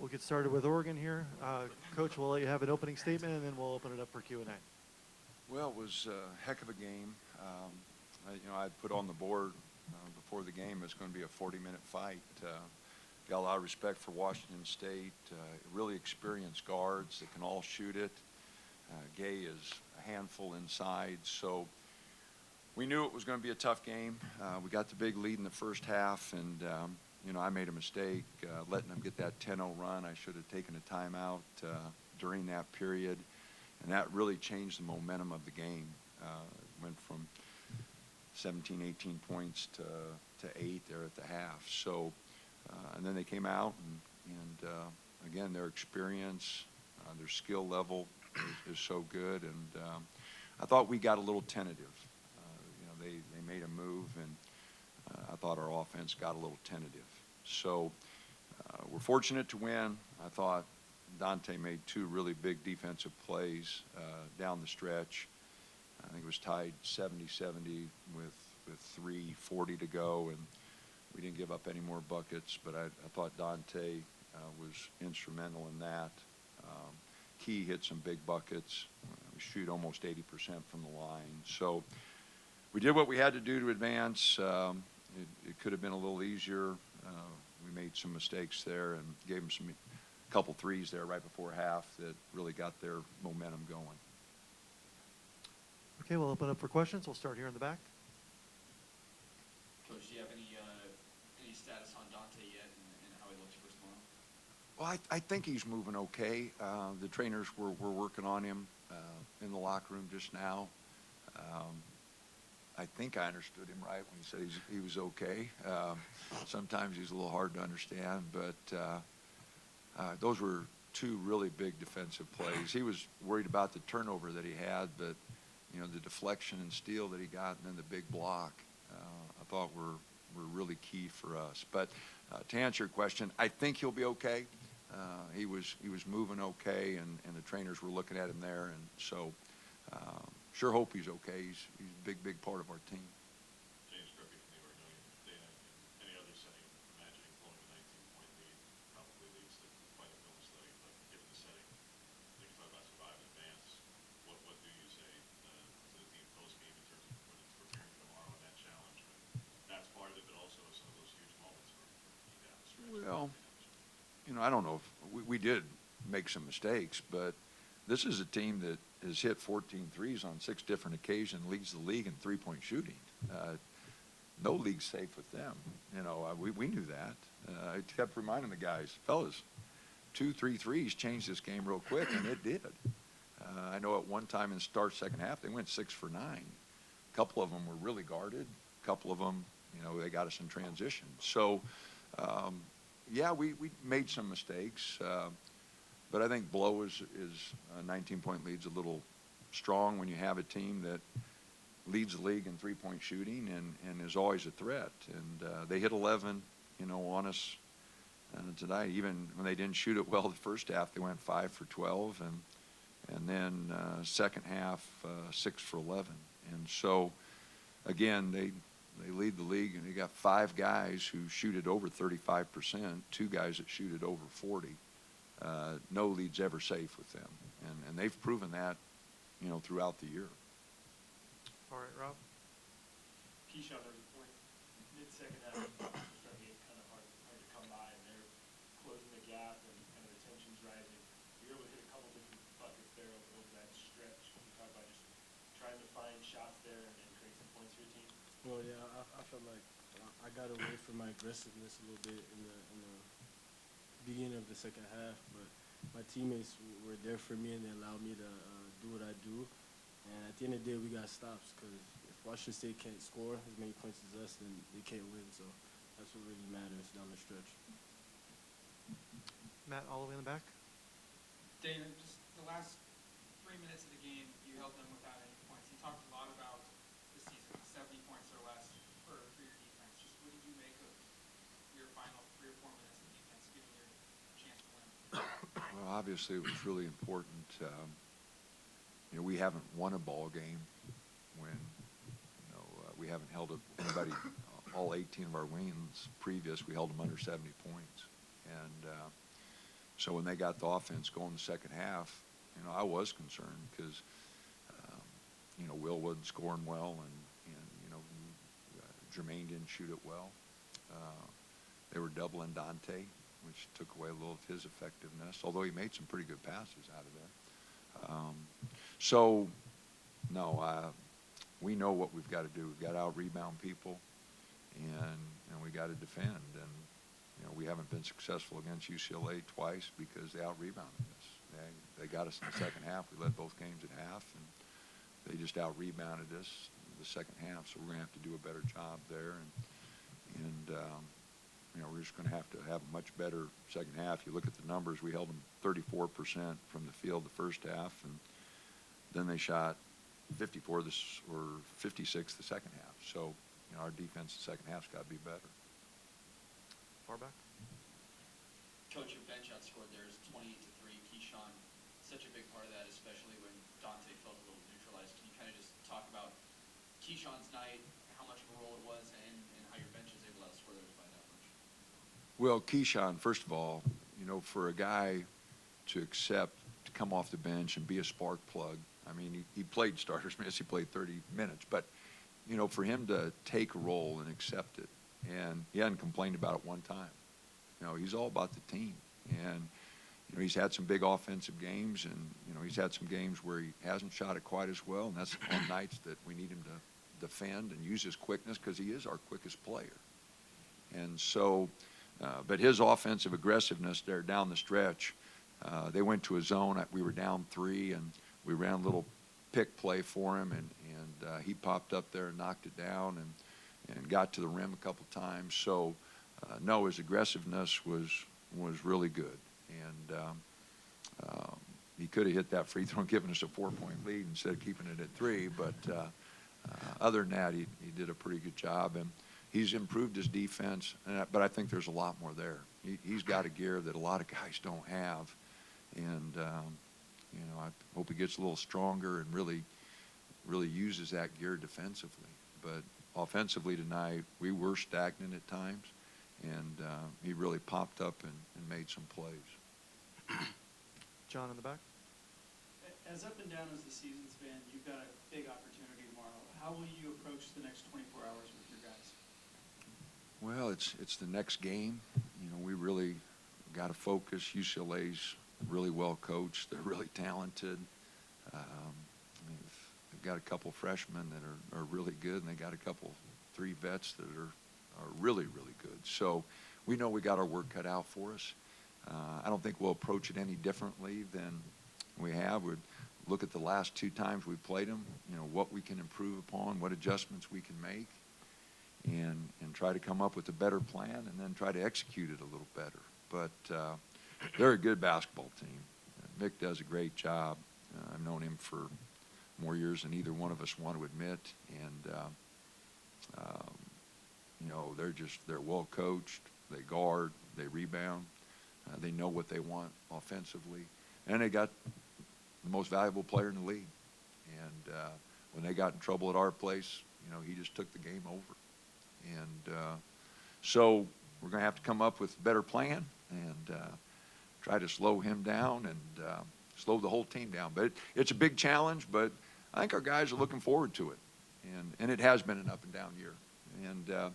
We'll get started with Oregon here. Coach, we'll let you have an opening statement, and then we'll open it up for Q&A. Well, it was a heck of a game. I put on the board before the game it's going to be a 40-minute fight. Got a lot of respect for Washington State. Really experienced guards that can all shoot it. Gay is a handful inside. So we knew it was going to be a tough game. We got the big lead in the first half, and I made a mistake letting them get that 10-0 run. I should have taken a timeout during that period, and that really changed the momentum of the game. It went from 17, 18 points to 8 there at the half. So, and then they came out, and again, their experience, their skill level is so good, and I thought we got a little tentative. They made a move, and I thought our offense got a little tentative. So we're fortunate to win. I thought Dante made 2 really big defensive plays down the stretch. I think it was tied 70-70 with 3:40 to go, and we didn't give up any more buckets, but I thought Dante was instrumental in that. Key hit some big buckets. We shoot almost 80% from the line. So we did what we had to do to advance. It could have been a little easier. We made some mistakes there and gave them a couple threes there right before half that really got their momentum going. Okay, we'll open up for questions. We'll start here in the back. Coach, do you have any status on Dante yet and how he looks for tomorrow? Well, I think he's moving okay. The trainers were working on him in the locker room just now. I think I understood him right when he said he was okay. Sometimes he's a little hard to understand, but those were 2 really big defensive plays. He was worried about the turnover that he had, but the deflection and steal that he got, and then the big block, I thought were really key for us. But to answer your question, I think he'll be okay. He was moving okay, and the trainers were looking at him there, and so sure hope he's okay. He's a big part of our team. James Griffey from the Oregonian. Dana, in any other setting, imagining blowing a 19-point lead probably leads to quite a film study, but given the setting, you talk about survive and advance. What do you say to the team post-game in terms of when it's preparing for tomorrow and that challenge? But that's part of it, but also some of those huge moments for down the stretch. Well, I don't know if we did make some mistakes, but this is a team that has hit 14 threes on 6 different occasions, leads the league in three-point shooting. No league's safe with them. We knew that. I kept reminding the guys, fellas, 2-3 threes changed this game real quick, and it did. I know at one time in the start second half, they went 6 for 9. A couple of them were really guarded. A couple of them, they got us in transition. So, yeah, we made some mistakes. But I think blow is a 19-point lead's a little strong when you have a team that leads the league in three-point shooting and is always a threat. And they hit 11, on us tonight. Even when they didn't shoot it well the first half, they went 5 for 12, and then second half 6 for 11. And so, again, they lead the league, and they got 5 guys who shoot it over 35%, 2 guys that shoot it over 40. No lead's ever safe with them, and they've proven that, throughout the year. All right, Rob. Keeshawn, there was a point mid-second half, starting to get kind of hard to come by, and they're closing the gap, and kind of the tension's rising. You're able to hit a couple different buckets there over that stretch. Can you talk about just trying to find shots there and create some points for your team? Well, yeah, I felt like I got away from my aggressiveness a little bit in the beginning of the second half, but my teammates were there for me, and they allowed me to do what I do. And at the end of the day, we got stops, because if Washington State can't score as many points as us, then they can't win. So that's what really matters down the stretch. Matt, all the way in the back. Dana, just the last 3 minutes of the game, you held them without any points. You talked a lot about the season, 70 points or less for your defense. Just what did you make of your final 3 or 4 minutes of defense, giving your chance to win? Well, obviously, it was really important. We haven't won a ball game when we haven't held anybody. All 18 of our wins previous, we held them under 70 points, and So when they got the offense going the second half, you know, I was concerned because, you know, Will wasn't scoring well, and you know, Jermaine didn't shoot it well. They were doubling Dante, which took away a little of his effectiveness, although he made some pretty good passes out of there. So, no, we know what we've got to do. We've got to out-rebound people, and we got to defend. And, you know, we haven't been successful against UCLA twice because they out-rebounded us. They got us in the second half. We led both games at half, and they just out-rebounded us in the second half. So we're going to have to do a better job there. And you know, we're just going to have a much better second half. You look at the numbers, we held them 34% from the field the first half, and then they shot 54 or 56 the second half. So, you know, our defense the second half's got to be better. Far back. Coach, your bench outscored theirs 28-3. Keeshawn, such a big part of that, especially when Dante felt a little neutralized. Can you kind of just talk about Keeshawn's night, how much of a role it was, and how your bench is able to outscore theirs by that much? Well, Keeshawn, first of all, you know, for a guy to accept to come off the bench and be a spark plug, I mean, he played starters minutes, he played 30 minutes, but, you know, for him to take a role and accept it, and he hadn't complained about it one time. You know, he's all about the team, and, you know, he's had some big offensive games, and, you know, he's had some games where he hasn't shot it quite as well, and that's on nights that we need him to defend and use his quickness because he is our quickest player. And so, but his offensive aggressiveness there down the stretch, they went to a zone. We were down 3, and we ran a little pick play for him, and he popped up there and knocked it down and got to the rim a couple times. So, no, his aggressiveness was really good. And he could have hit that free throw and given us a 4-point lead instead of keeping it at 3. But other than that, he did a pretty good job. And he's improved his defense, but I think there's a lot more there. He's got a gear that a lot of guys don't have. And, you know, I hope he gets a little stronger and really uses that gear defensively. But offensively tonight, we were stagnant at times, and he really popped up and made some plays. John in the back. As up and down as the season's been, you've got a big opportunity tomorrow. How will you approach the next 24 hours with your guys? Well, it's the next game. You know, we really got to focus. UCLA's really well coached. They're really talented. They've got a couple freshmen that are really good, and they got 3 vets that are really, really good. So we know we got our work cut out for us. I don't think we'll approach it any differently than we have. We'd look at the last 2 times we played them, you know, what we can improve upon, what adjustments we can make, and try to come up with a better plan and then try to execute it a little better. But they're a good basketball team. Mick does a great job. I've known him for more years than either one of us want to admit. And, you know, they're well coached. They guard. They rebound. They know what they want offensively. And they got the most valuable player in the league. And when they got in trouble at our place, you know, he just took the game over. And so we're going to have to come up with a better plan and try to slow him down and slow the whole team down. But it's a big challenge, but I think our guys are looking forward to it. And it has been an up and down year. And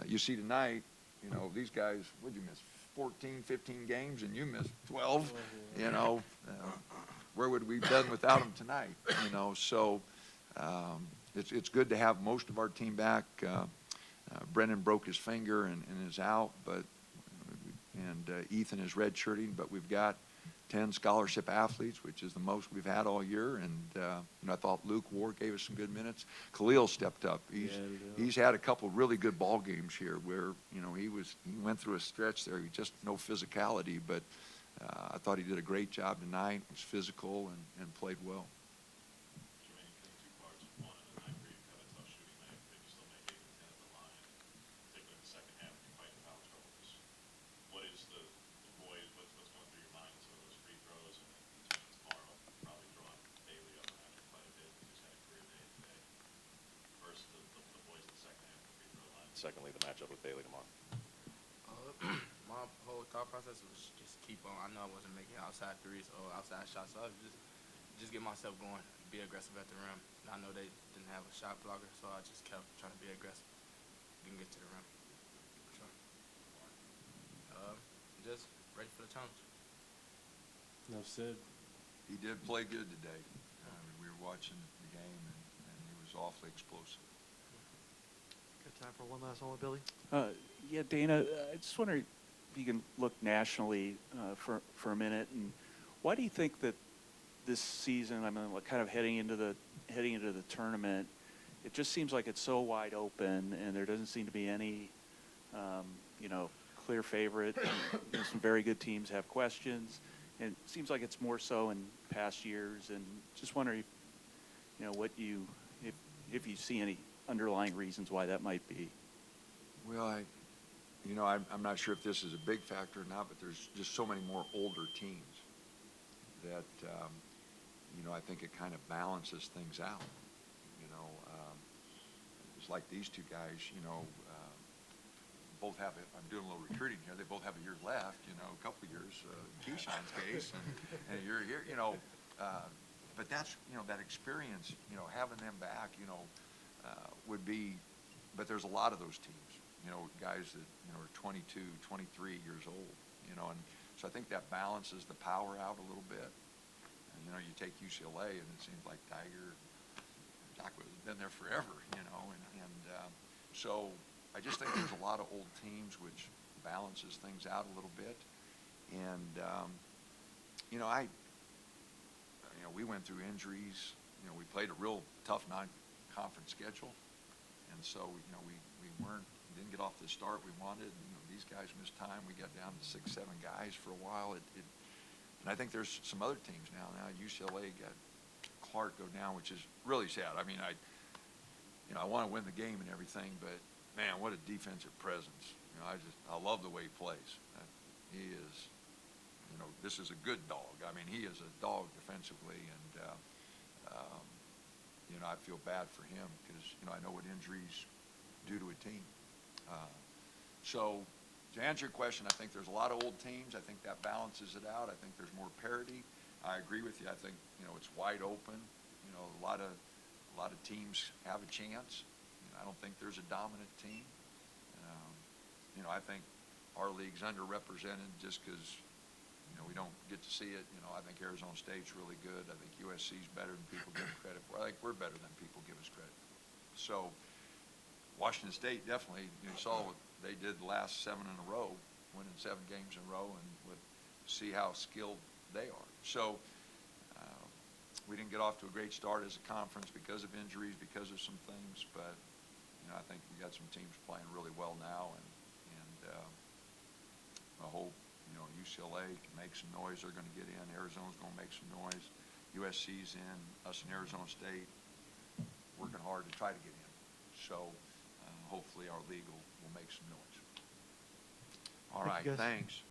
you see tonight, you know, these guys, what'd you miss, 14, 15 games, and you missed 12, you know. Where would we have done without them tonight, you know? So it's good to have most of our team back. Brennan broke his finger and is out, and Ethan is redshirting, but we've got 10 scholarship athletes, which is the most we've had all year. And you know, I thought Luke Ward gave us some good minutes. Khalil stepped up. He's had a couple really good ball games here where, you know, he went through a stretch there. He just no physicality, but I thought he did a great job tonight. He was physical and played well. Jermaine, kind of 2 parts. One, on the night where you've got a tough shooting night, but you still make 8 and 10 at the line, particularly in the second half, you're fighting foul trouble. What is the void, what's going through your mind in some of those free throws? And then tomorrow, probably drawing Bailey up and after quite a bit, who's had a career day today, versus the boys in the second half of the free throw line. Secondly, the matchup with Bailey tomorrow. my whole thought process was just keep on. I know I wasn't making outside threes or outside shots, so I was just get myself going, be aggressive at the rim. And I know they didn't have a shot blocker, so I just kept trying to be aggressive and get to the rim. Sure. Just ready for the challenge. Enough said. He did play good today. We were watching the game, and he was awfully explosive. Got time for one last one with Billy? Yeah, Dana, I just wonder if you can look nationally for a minute, and why do you think that this season, I mean, kind of heading into the tournament, it just seems like it's so wide open, and there doesn't seem to be any, clear favorite. Some very good teams have questions, and it seems like it's more so in past years. And just wondering, if you see any underlying reasons why that might be. Well, I'm not sure if this is a big factor or not, but there's just so many more older teams that, I think it kind of balances things out. It's like these two guys, both have it. I'm doing a little recruiting here. They both have a year left, a couple of years, Keeshawn's case, and a year here, but that's, that experience, having them back, would be, but there's a lot of those teams, guys that, are 22, 23 years old, and so I think that balances the power out a little bit. And, you take UCLA, and it seems like Doc has been there forever, so I just think there's a lot of old teams, which balances things out a little bit. And, we went through injuries. We played a real tough non-conference schedule. And so, we didn't get off the start we wanted. These guys missed time. We got down to 6, 7 guys for a while. And I think there's some other teams now. Now UCLA got Clark go down, which is really sad. I mean, I want to win the game and everything, but man, what a defensive presence. I love the way he plays. He is, this is a good dog. I mean, he is a dog defensively, and, I feel bad for him because, I know what injuries do to a team. So to answer your question, I think there's a lot of old teams. I think that balances it out. I think there's more parity. I agree with you. I think, it's wide open. A lot of teams have a chance. I don't think there's a dominant team. I think our league's underrepresented just because, we don't get to see it. I think Arizona State's really good. I think USC's better than people give credit for. I think we're better than people give us credit for. So Washington State definitely, you saw what they did the last 7 in a row, winning 7 games in a row, and see how skilled they are. So we didn't get off to a great start as a conference because of injuries, because of some things, but I think we got some teams playing really well now, and I hope UCLA can make some noise. They're going to get in. Arizona's going to make some noise. USC's in. Us in Arizona State working hard to try to get in. So hopefully our league will make some noise. All right, Thank you, guys. thanks.